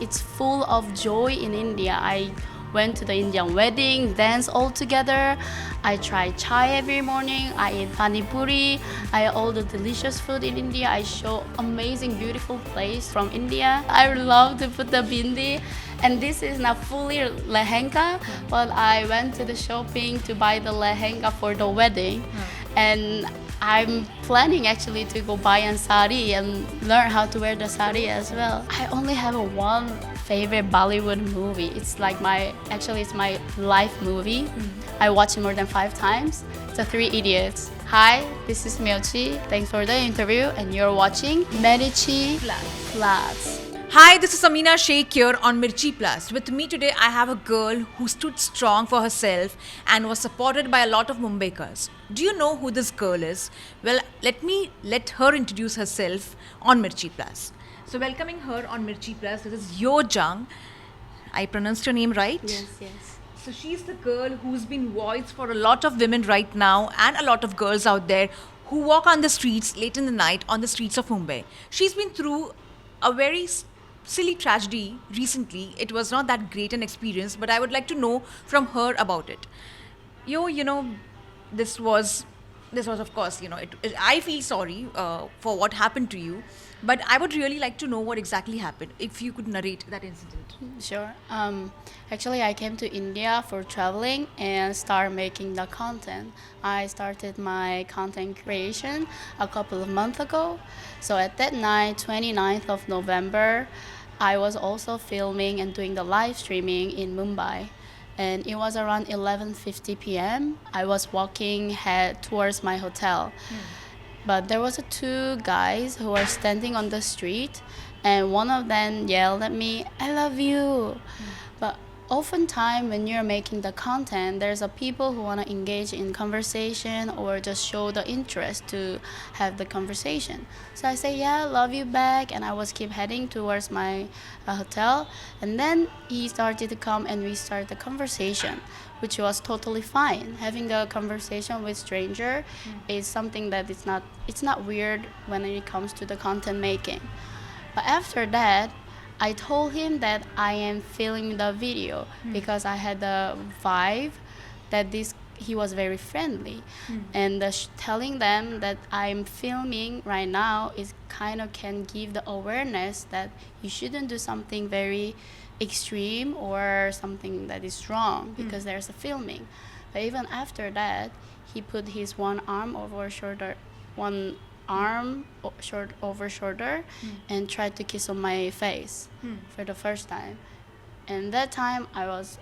it's full of joy in India. I went to the Indian wedding, dance all together. I try chai every morning. I eat pani puri. I eat all the delicious food in India. I show amazing, beautiful place from India. I love to put the bindi. And this is not fully lehenga, but I went to the shopping to buy the lehenga for the wedding. And I'm planning actually to go buy a sari and learn how to wear the sari as well. I only have one favorite Bollywood movie. It's like it's my life movie. I watch it more than 5 times. It's the Three Idiots. Hi, this is Mirchi. Thanks for the interview, and you're watching Mirchi Plus. Hi, this is Samina Shaikh here on Mirchi Plus. With me today, I have a girl who stood strong for herself and was supported by a lot of Mumbaikars. Do you know who this girl is? Well, let her introduce herself on Mirchi Plus. So, welcoming her on Mirchi Plus, this is Hyojeong. I pronounced her name right? Yes. So she's the girl who's been voice for a lot of women right now and a lot of girls out there who walk on the streets late in the night on the streets of Mumbai. She's been through a very silly tragedy recently. It was not that great an experience, but I would like to know from her about it. This was of course, I feel sorry for what happened to you, but I would really like to know what exactly happened, if you could narrate that incident. Sure. Actually, I came to India for traveling and start making the content. I started my content creation a couple of months ago. So at that night, 29th of November, I was also filming and doing the live streaming in Mumbai. And it was around 11:50 p.m. I was walking towards my hotel. But there was 2 guys who were standing on the street, and one of them yelled at me, "I love you." But oftentimes when you're making the content, there's a people who want to engage in conversation or just show the interest to have the conversation. So I say, "Yeah, I love you back," and I was keep heading towards my hotel. And then he started to come and we started the conversation, which was totally fine. Having a conversation with stranger is something that it's not weird when it comes to the content making. But after that, I told him that I am filming the video because I had the vibe that he was very friendly, and telling them that I'm filming right now is kind of can give the awareness that you shouldn't do something very extreme or something that is wrong because there's a filming. But even after that, he put his one arm over shoulder, over shoulder, and tried to kiss on my face for the first time. And that time I was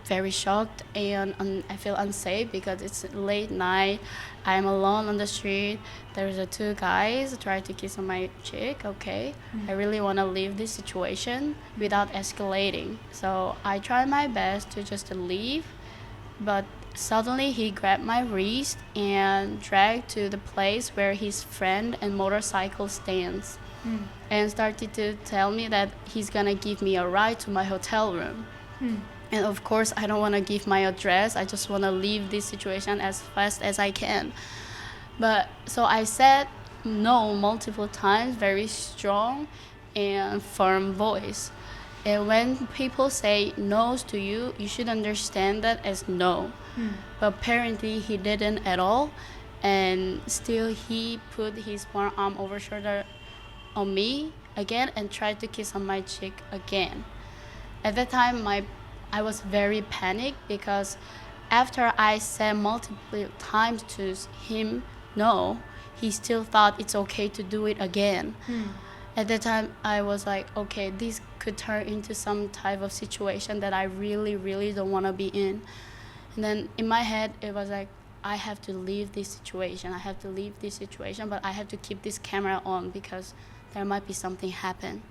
very shocked and I feel unsafe because it's late night. I'm alone on the street. There's 2 guys try to kiss on my cheek. Okay, I really want to leave this situation without escalating. So I try my best to just leave, but suddenly he grabbed my wrist and dragged to the place where his friend and motorcycle stands, and started to tell me that he's gonna give me a ride to my hotel room. And of course, I don't want to give my address. I just want to leave this situation as fast as I can. But so I said no multiple times, very strong and firm voice. And when people say no's to you, you should understand that as no. But apparently he didn't at all. And still he put his one arm over shoulder on me again and tried to kiss on my cheek again. At that time, I was very panicked because after I said multiple times to him no, he still thought it's okay to do it again. At that time, I was like, okay, this could turn into some type of situation that I really, really don't want to be in. And then in my head, it was like, I have to leave this situation. But I have to keep this camera on because there might be something happen.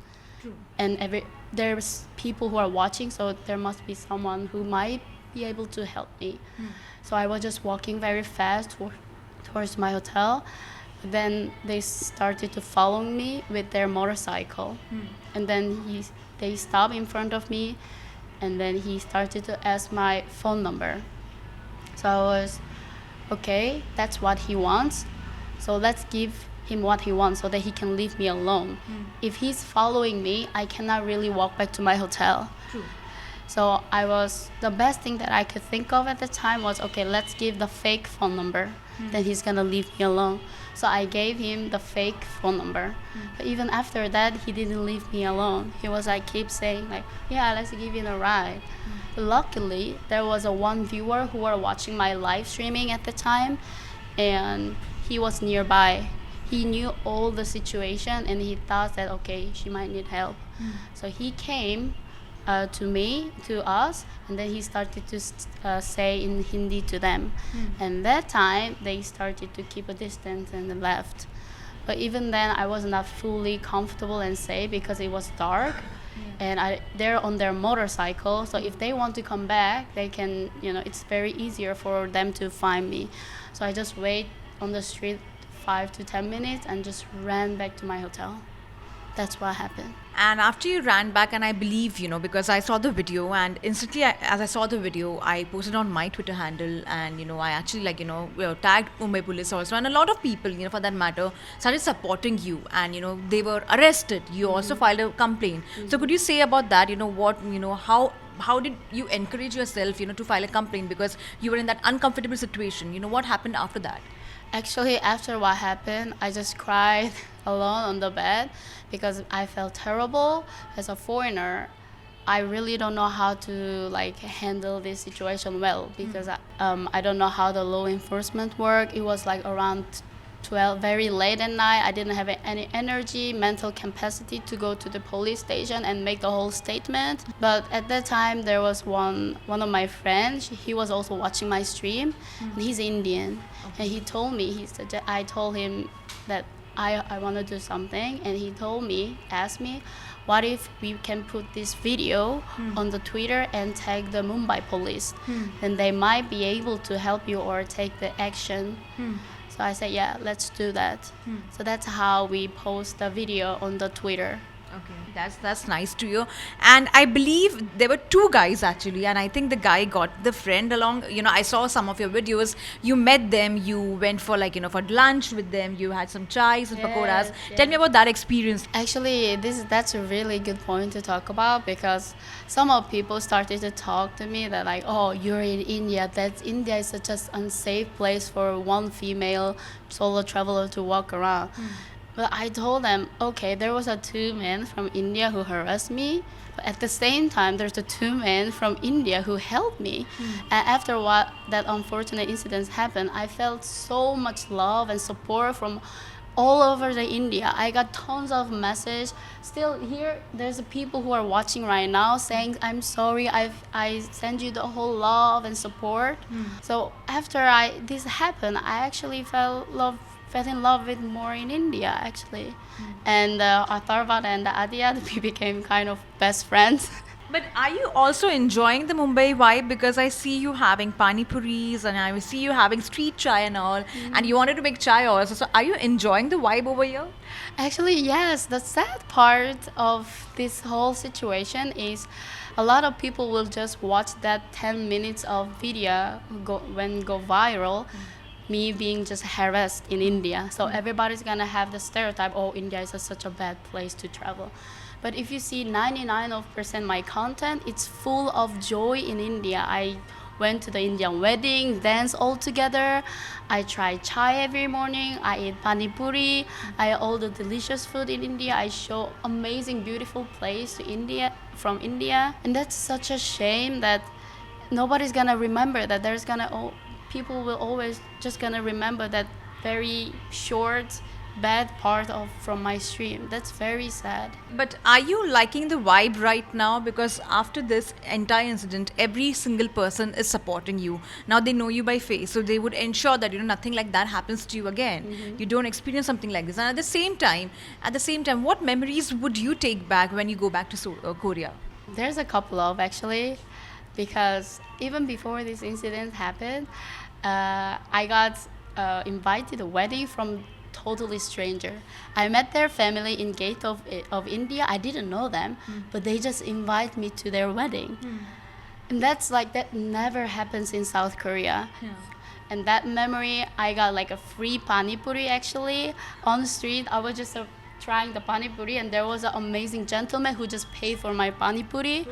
True. And there's people who are watching, so there must be someone who might be able to help me. So I was just walking very fast towards my hotel. Then they started to follow me with their motorcycle. And then they stopped in front of me, and then he started to ask my phone number. So I was, okay, that's what he wants. So let's give him what he wants so that he can leave me alone. If he's following me, I cannot really walk back to my hotel. True. So the best thing that I could think of at the time was, okay, let's give the fake phone number. Then he's gonna leave me alone. So I gave him the fake phone number. But even after that, he didn't leave me alone. He was like, keep saying like, yeah, let's give you a ride. Luckily, there was one viewer who were watching my live streaming at the time, and he was nearby. He knew all the situation, and he thought that, okay, she might need help. So he came to us, and then he started to say in Hindi to them. And that time, they started to keep a distance and left. But even then, I was not fully comfortable and safe because it was dark. And they're on their motorcycle, so if they want to come back, they can, it's very easier for them to find me. So I just wait on the street 5 to 10 minutes and just ran back to my hotel. That's what happened. And after you ran back, and I believe, because I saw the video, and instantly as I saw the video, I posted on my Twitter handle, and, I actually tagged Mumbai police also. And a lot of people, for that matter, started supporting you, and, they were arrested. You also filed a complaint. So could you say about that, how did you encourage yourself, to file a complaint, because you were in that uncomfortable situation? What happened after that? Actually, after what happened, I just cried alone on the bed because I felt terrible. As a foreigner, I really don't know how to handle this situation well because I don't know how the law enforcement work. It was around 12, very late at night. I didn't have any energy, mental capacity to go to the police station and make the whole statement. But at that time, there was one of my friends. He was also watching my stream. And he's Indian, and he told me. I told him that I want to do something, and he asked me, what if we can put this video on the Twitter and tag the Mumbai police? Then they might be able to help you or take the action. So I said, yeah, let's do that. So that's how we post the video on the Twitter. Okay, that's nice to you. And I believe there were two guys actually, and I think the guy got the friend along. I saw some of your videos. You met them. You went for for lunch with them. You had some chai, some pakoras. Tell me about that experience. Actually, that's a really good point to talk about because some of people started to talk to me that oh, you're in India. India is such an unsafe place for one female solo traveler to walk around. But I told them, okay, there was 2 men from India who harassed me, but at the same time, there's 2 men from India who helped me. And after that unfortunate incident happened, I felt so much love and support from all over the India. I got tons of messages. Still here, there's people who are watching right now saying, I'm sorry, I send you the whole love and support. So after this happened, I actually fell in love with more in India actually. And Atharva and Adya, we became kind of best friends. But are you also enjoying the Mumbai vibe? Because I see you having pani puris and I see you having street chai and all, and you wanted to make chai also. So are you enjoying the vibe over here? Actually, yes. The sad part of this whole situation is a lot of people will just watch that 10 minutes of video go viral. Me being just harassed in India. So everybody's gonna have the stereotype, oh, India is such a bad place to travel. But if you see 99% my content, it's full of joy in India. I went to the Indian wedding, danced all together. I try chai every morning. I eat pani puri. I eat all the delicious food in India. I show amazing, beautiful place from India. And that's such a shame that nobody's gonna remember that. People will always just gonna remember that very short, bad part from my stream. That's very sad. But are you liking the vibe right now? Because after this entire incident, every single person is supporting you. Now they know you by face, so they would ensure that nothing like that happens to you again. You don't experience something like this. And at the same time, what memories would you take back when you go back to Korea? There's a couple of actually, because even before this incident happened, I got invited to a wedding from totally stranger. I met their family in gate of India. I didn't know them, but they just invite me to their wedding. And that never happens in South Korea. And that memory, I got like a free pani puri actually on the street. I was just trying the pani puri, and there was an amazing gentleman who just paid for my pani puri.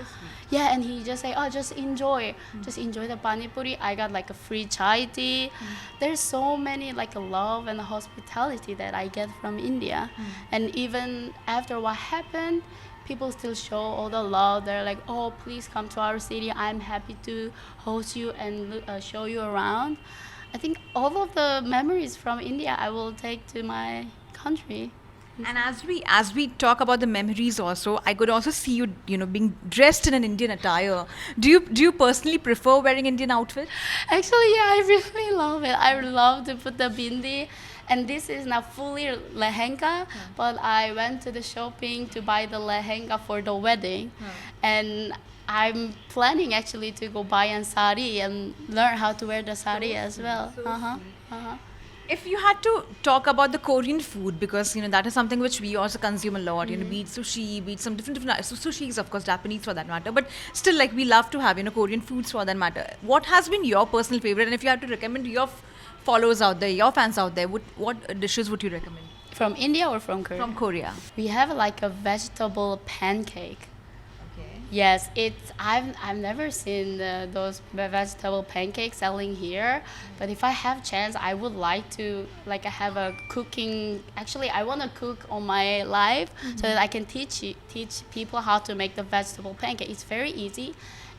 Yeah, and he just say, "Oh, just enjoy the pani puri." I got like a free chai tea. There's so many like a love and hospitality that I get from India, and even after what happened, people still show all the love. They're like, "Oh, please come to our city. I'm happy to host you and show you around." I think all of the memories from India I will take to my country. And as we talk about the memories also, I could also see you, being dressed in an Indian attire. Do you personally prefer wearing Indian outfit? Actually, yeah, I really love it. I love to put the bindi. And this is not fully lehenga, but I went to the shopping to buy the lehenga for the wedding. And I'm planning actually to go buy a sari and learn how to wear the sari as well. If you had to talk about the Korean food, because that is something which we also consume a lot, be it sushi, be it some different sushis, of course, Japanese for that matter, but still, like, we love to have Korean foods for that matter. What has been your personal favorite, and if you had to recommend your followers out there, your fans out there, what dishes would you recommend From India or from Korea? from Korea? We have like a vegetable pancake. Okay. Yes, I've never seen those vegetable pancakes selling here, but if I have chance, I would like to like have a cooking. Actually, I want to cook on my live so that I can teach people how to make the vegetable pancake. It's very easy,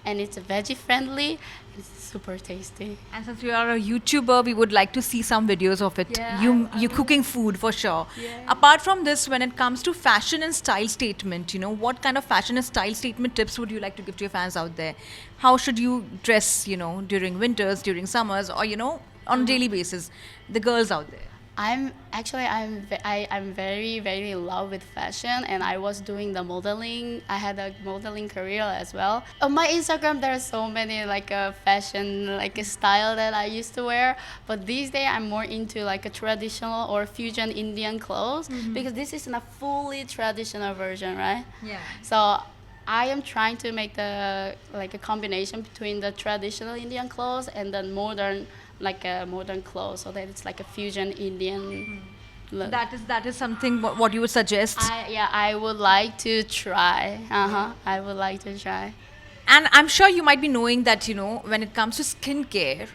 and it's veggie friendly. It's super tasty. And since you are a YouTuber, we would like to see some videos of it. Yeah, You cooking food for sure. Yeah. Apart from this, when it comes to fashion and style statement, what kind of fashion and style statement tips would you like to give to your fans out there? How should you dress, during winters, during summers, or on a daily basis? The girls out there. I'm very very in love with fashion, and I was doing the modeling. I had a modeling career as well. On my Instagram, there are so many like a fashion like a style that I used to wear, but these days I'm more into like a traditional or fusion Indian clothes because this is a fully traditional version, right? Yeah. So I am trying to make the like a combination between the traditional Indian clothes and the modern like a modern clothes, so that it's like a fusion Indian look. That is something what you would suggest. I would like to try. I would like to try. And I'm sure you might be knowing that, when it comes to skincare,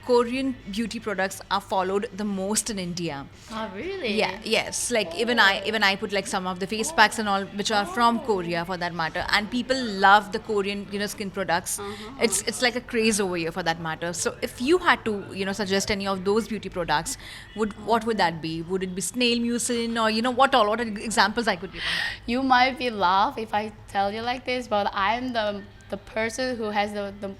Korean beauty products are followed the most in India. Oh, really? Yeah, yes. Like even I put like some of the face packs and all which are from Korea for that matter. And people love the Korean, skin products. It's like a craze over here for that matter. So if you had to, suggest any of those beauty products, what would that be? Would it be snail mucin or what all? What are examples I could give? You might be laugh if I tell you like this, but I'm the person who has the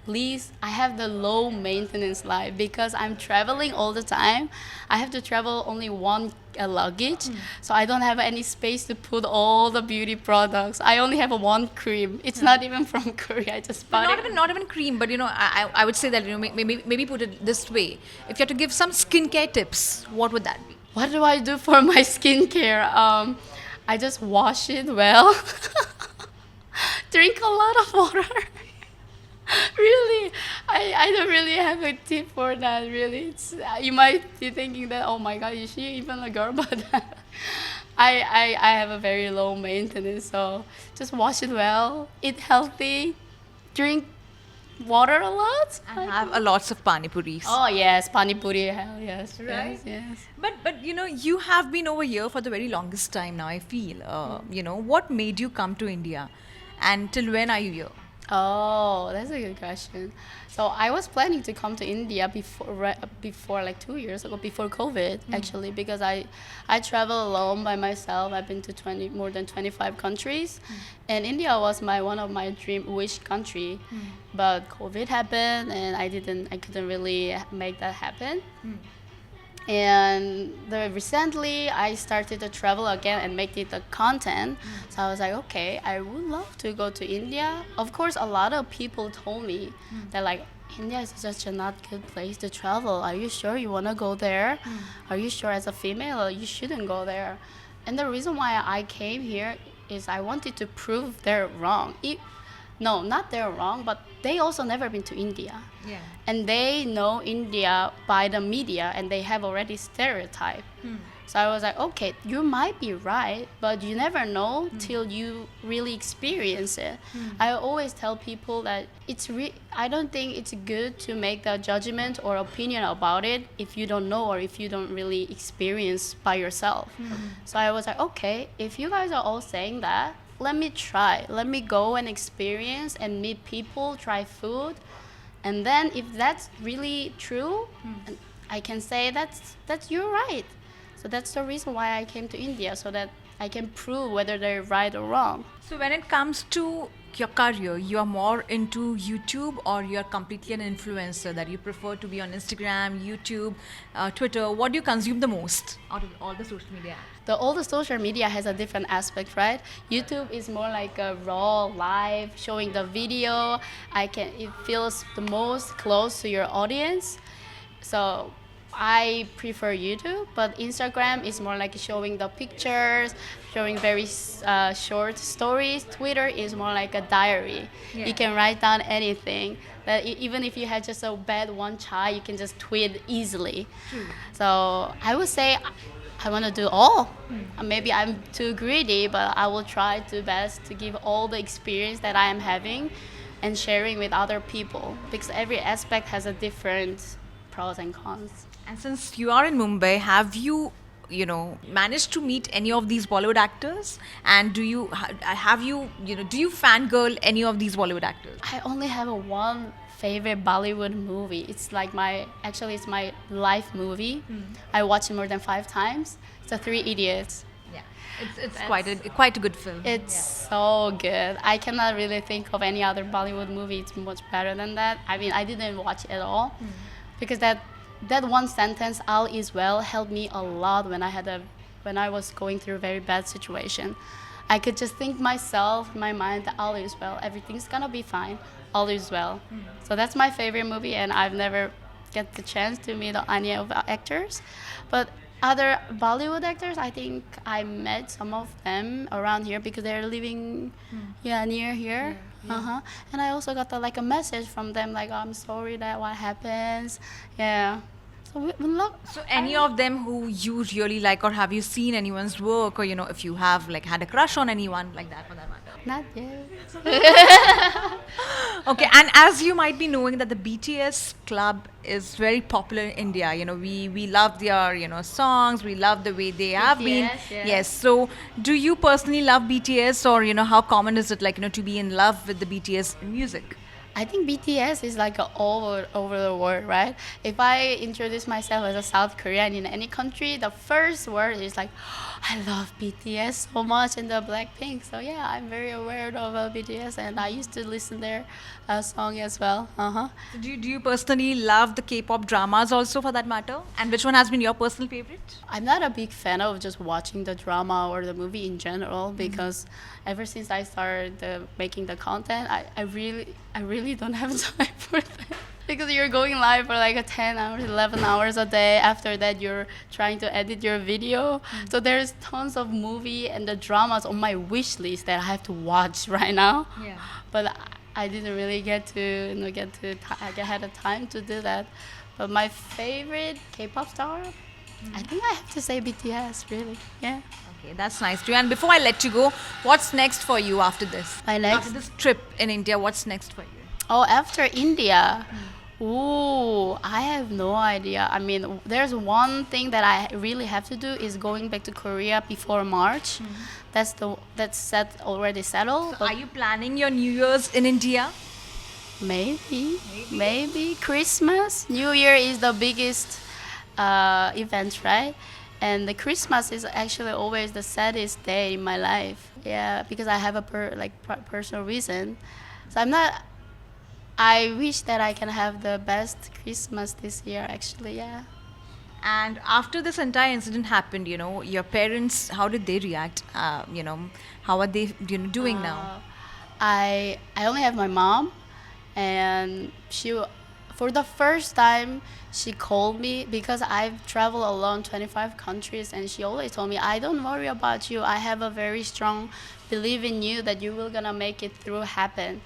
least. I have the low maintenance life because I'm traveling all the time. I have to travel only one luggage, so I don't have any space to put all the beauty products. I only have one cream. It's not even from Korea. I just bought it. Not even cream, but I would say that maybe put it this way. If you had to give some skincare tips, what would that be? What do I do for my skincare? I just wash it well. Drink a lot of water. Really, I don't really have a tip for that. Really, it's you might be thinking that, oh my God, is she even a girl? But I have a very low maintenance, so just wash it well, eat healthy, drink water a lot, And have a lots of pani puris. Oh yes, pani puri, hell yes, Right. yes. But you have been over here for the very longest time now, I feel. What made you come to India? And till when are you here? Oh, that's a good question. So I was planning to come to India before like 2 years ago, before COVID actually, because I travel alone by myself. I've been to more than 25 countries, and India was one of my dream wish country, but COVID happened, and I couldn't really make that happen. And recently I started to travel again and make it the content. So I was like, okay, I would love to go to India. Of course, a lot of people told me that like India is such a not good place to travel. Are you sure you want to go there? Are you sure as a female you shouldn't go there? And the reason why I came here is I wanted to prove they're wrong. No, not they're wrong, but they also never been to India. Yeah. And they know India by the media, and they have already stereotype. So I was like, okay, you might be right, but you never know till you really experience it. I always tell people that I don't think it's good to make the judgment or opinion about it if you don't know or if you don't really experience by yourself. So I was like, okay, if you guys are all saying that, let me try. Let me go and experience and meet people, try food. And then if that's really true, I can say that's you're right. So that's the reason why I came to India, so that I can prove whether they're right or wrong. So when it comes to your career, you are more into YouTube, or you are completely an influencer, that you prefer to be on Instagram, YouTube, Twitter? What do you consume the most out of all the social media apps? All the social media has a different aspect, right? YouTube is more like a raw, live, showing the video. It feels the most close to your audience. So I prefer YouTube, but Instagram is more like showing the pictures, showing very short stories. Twitter is more like a diary. Yeah. You can write down anything. That even if you had just a bad one chai, you can just tweet easily. So I would say I want to do all. Maybe I'm too greedy, but I will try to best to give all the experience that I am having and sharing with other people, because every aspect has a different pros and cons. And since you are in Mumbai, have you, managed to meet any of these Bollywood actors? And do you do you fangirl any of these Bollywood actors? I only have one favorite Bollywood movie. It's my life movie. I watched it more than 5 times. It's The Three Idiots. Yeah, it's quite a good film. It's so good. I cannot really think of any other Bollywood movie. It's much better than that. I mean, I didn't watch it at all because that one sentence, "all is well," helped me a lot when I was going through a very bad situation. I could just think myself in my mind that all is well, everything's gonna be fine, all is well. So that's my favorite movie, and I've never get the chance to meet any of the actors. But other Bollywood actors, I think I met some of them around here because they're living near here. And I also got a message from them like, "I'm sorry that what happens." Yeah. So any of them who you really like, or have you seen anyone's work, or if you have had a crush on anyone like that for that matter? Not yet. Okay, and as you might be knowing that the BTS club is very popular in India. We love their songs, we love the way they have been. Yeah. Yes. So do you personally love BTS, or how common is it to be in love with the BTS music? I think BTS is all over the world, right? If I introduce myself as a South Korean in any country, the first word is like, I love BTS so much, and the Blackpink. So yeah, I'm very aware of BTS, and I used to listen their song as well. So do you personally love the K-pop dramas also, for that matter? And which one has been your personal favorite? I'm not a big fan of just watching the drama or the movie in general, because ever since I started making the content, I really don't have time for that. Because you're going live for 10 hours, 11 hours a day. After that, you're trying to edit your video. So there's tons of movie and the dramas on my wish list that I have to watch right now. Yeah. But I didn't really get I had the time to do that. But my favorite K-pop star, I think I have to say BTS, really. Yeah. Okay, that's nice too. And before I let you go, what's next for you after this? After this trip in India, what's next for you? Oh, after India? Ooh, I have no idea. I mean, there's one thing that I really have to do is going back to Korea before March. That's already settled. So are you planning your New Year's in India? Maybe Christmas. New Year is the biggest event, right? And the Christmas is actually always the saddest day in my life. Yeah, because I have a personal reason. So I wish that I can have the best Christmas this year, actually, yeah. And after this entire incident happened, your parents, how did they react? How are they doing now? I only have my mom, and for the first time, she called me because I've traveled alone 25 countries, and she always told me, I don't worry about you. I have a very strong believe in you that you will gonna make it through happen.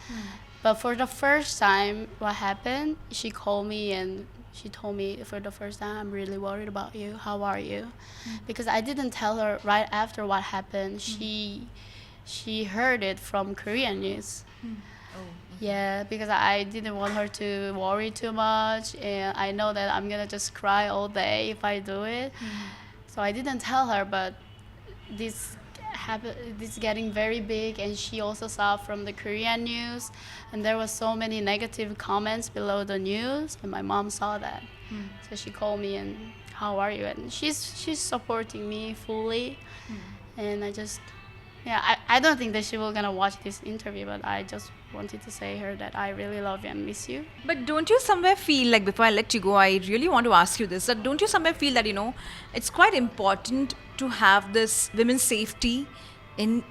But for the first time, what happened? She called me and she told me for the first time, I'm really worried about you. How are you? Because I didn't tell her right after what happened. She heard it from Korean news. Yeah, because I didn't want her to worry too much, and I know that I'm gonna just cry all day if I do it. So I didn't tell her, but this this getting very big, and she also saw from the Korean news, and there was so many negative comments below the news, and my mom saw that. So she called me and how are you? And she's supporting me fully, and I just yeah, I don't think that she will gonna watch this interview, but I just wanted to say her that I really love you and miss you. But don't you somewhere feel like, before I let you go, I really want to ask you this, that don't you somewhere feel that, it's quite important to have this women's safety in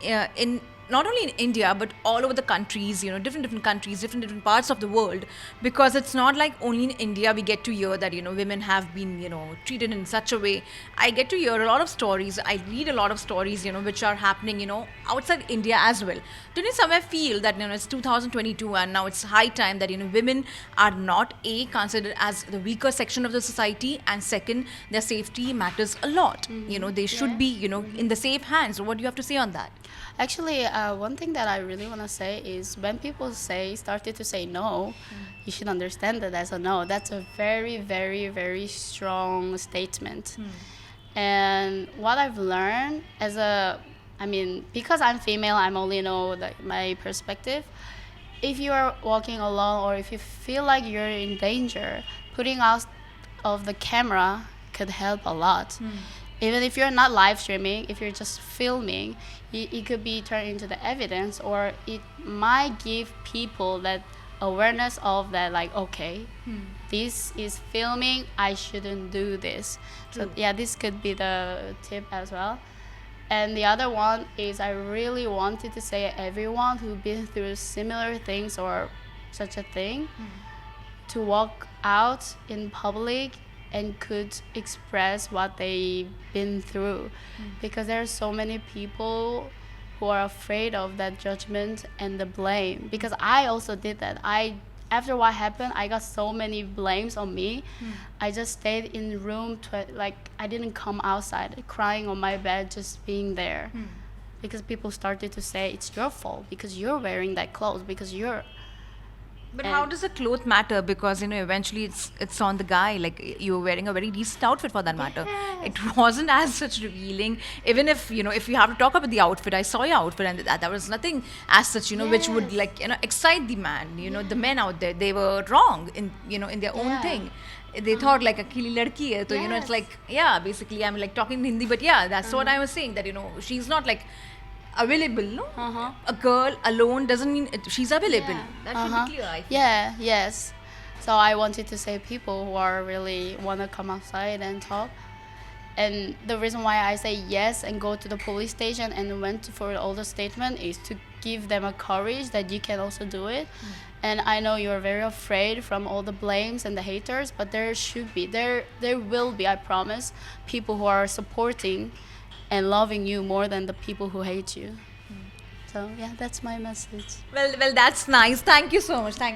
not only in India but all over the countries, different countries, different parts of the world, because it's not like only in India we get to hear that women have been treated in such a way. I get to hear a lot of stories, I read a lot of stories which are happening outside India as well. Don't you somewhere feel that it's 2022 and now it's high time that women are not considered as the weaker section of the society, and second, their safety matters a lot. They should be in the safe hands. What do you have to say on that? Actually, one thing that I really want to say is when people started to say no, you should understand that as a no. That's a very, very, very strong statement. And what I've learned because I'm female, I'm only know my perspective. If you are walking alone or if you feel like you're in danger, putting out of the camera could help a lot. Even if you're not live streaming, if you're just filming, it could be turned into the evidence, or it might give people that awareness of that, like, okay, this is filming, I shouldn't do this. So yeah, this could be the tip as well. And the other one is I really wanted to say everyone who's been through similar things or such a thing to walk out in public and could express what they've been through, because there are so many people who are afraid of that judgment and the blame, because I also did that. After what happened, I got so many blames on me. I just stayed in room I didn't come outside, crying on my bed, just being there, because people started to say it's your fault because you're wearing that clothes, because you're. But how does the cloth matter? Because eventually it's on the guy. Like, you were wearing a very decent outfit for that matter. It wasn't as such revealing. Even if if you have to talk about the outfit, I saw your outfit and that was nothing as such which would excite the man. The men out there, they were wrong in their own thing. They thought like akili ladki hai, so it's like, yeah, basically I'm like talking in Hindi, but yeah, that's what I was saying, that she's not like available, no? A girl alone doesn't mean she's available. That should be clear, I think. Yeah, yes. So I wanted to say people who are really want to come outside and talk. And the reason why I say yes and go to the police station and went for all the statement is to give them a courage that you can also do it. And I know you're very afraid from all the blames and the haters, but there will be, I promise, people who are supporting and loving you more than the people who hate you. So yeah, that's my message. Well, that's nice. Thank you so much. Thank you.